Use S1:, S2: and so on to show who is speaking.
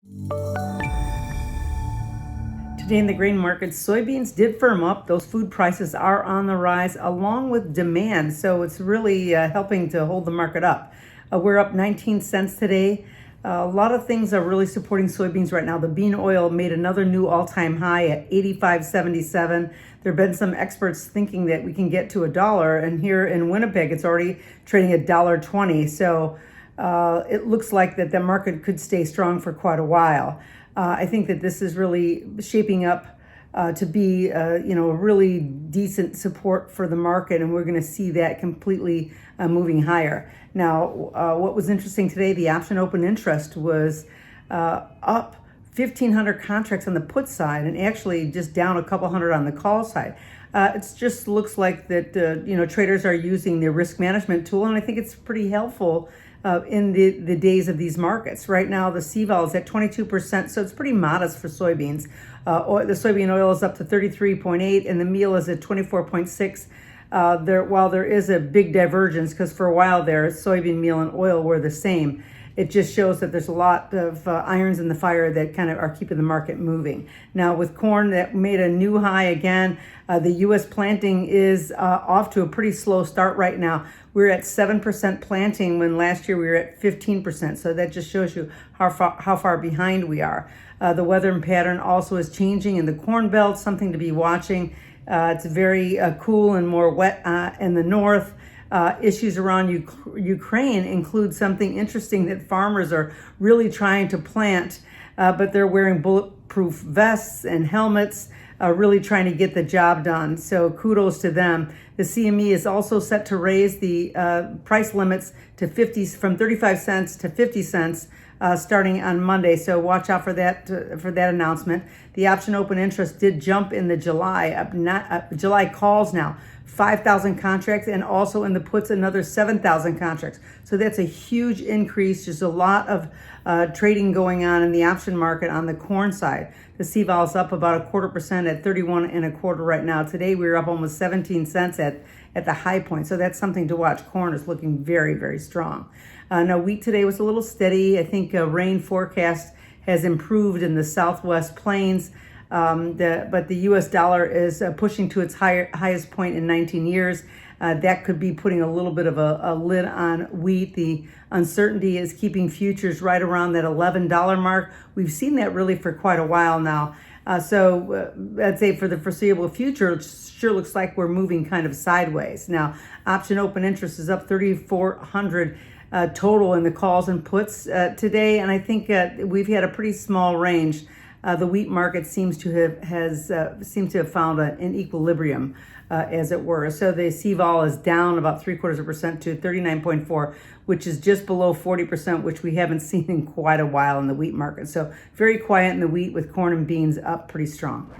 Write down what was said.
S1: Today in the grain markets, soybeans did firm up. Those food prices are on the rise along with demand. So it's really helping to hold the market up. We're up 19 cents today. A lot of things are really supporting soybeans right now. The bean oil made another new all-time high at 85.77. There have been some experts thinking that we can get to $1. And here in Winnipeg, it's already trading at $1.20. So it looks like that the market could stay strong for quite a while. I think that this is really shaping up to be, a really decent support for the market, and we're going to see that completely moving higher. Now, what was interesting today, the option open interest was up 1,500 contracts on the put side, and actually just down a couple hundred on the call side. It just looks like that traders are using their risk management tool, and I think it's pretty helpful in the days of these markets. Right now, the CVOL is at 22%, so it's pretty modest for soybeans. The soybean oil is up to 33.8, and the meal is at 24.6. While there is a big divergence, because for a while there, soybean meal and oil were the same. It just shows that there's a lot of irons in the fire that kind of are keeping the market moving. Now, with corn that made a new high again, the U.S. planting is off to a pretty slow start right now. We're at 7% planting when last year we were at 15%. So that just shows you how far behind we are. The weather pattern also is changing in the Corn Belt, something to be watching. It's very cool and more wet in the north. Issues around Ukraine include something interesting that farmers are really trying to plant, but they're wearing bulletproof vests and helmets, really trying to get the job done. So kudos to them. The CME is also set to raise the price limits to from 35 cents to 50 cents. Starting on Monday, so watch out for that announcement. The option open interest did jump in the July calls now, 5,000 contracts, and also in the puts another 7,000 contracts. So that's a huge increase. There's a lot of trading going on in the option market on the corn side. The CVOL is up about 0.25% at 31.25 right now. Today we were up almost 17 cents at the high point. So that's something to watch. Corn is looking very, very strong. Now, wheat today was a little steady. I think rain forecast has improved in the southwest plains, but the U.S. dollar is pushing to its highest point in 19 years. That could be putting a little bit of a lid on wheat. The uncertainty is keeping futures right around that $11 mark. We've seen that really for quite a while now. So I'd say for the foreseeable future, it sure looks like we're moving kind of sideways. Now, option open interest is up 3,400 total in the calls and puts today, and I think we've had a pretty small range. The wheat market seems to have found an equilibrium, as it were. So the CVOL is down about 0.75% to 39.4, which is just below 40%, which we haven't seen in quite a while in the wheat market. So very quiet in the wheat, with corn and beans up pretty strong.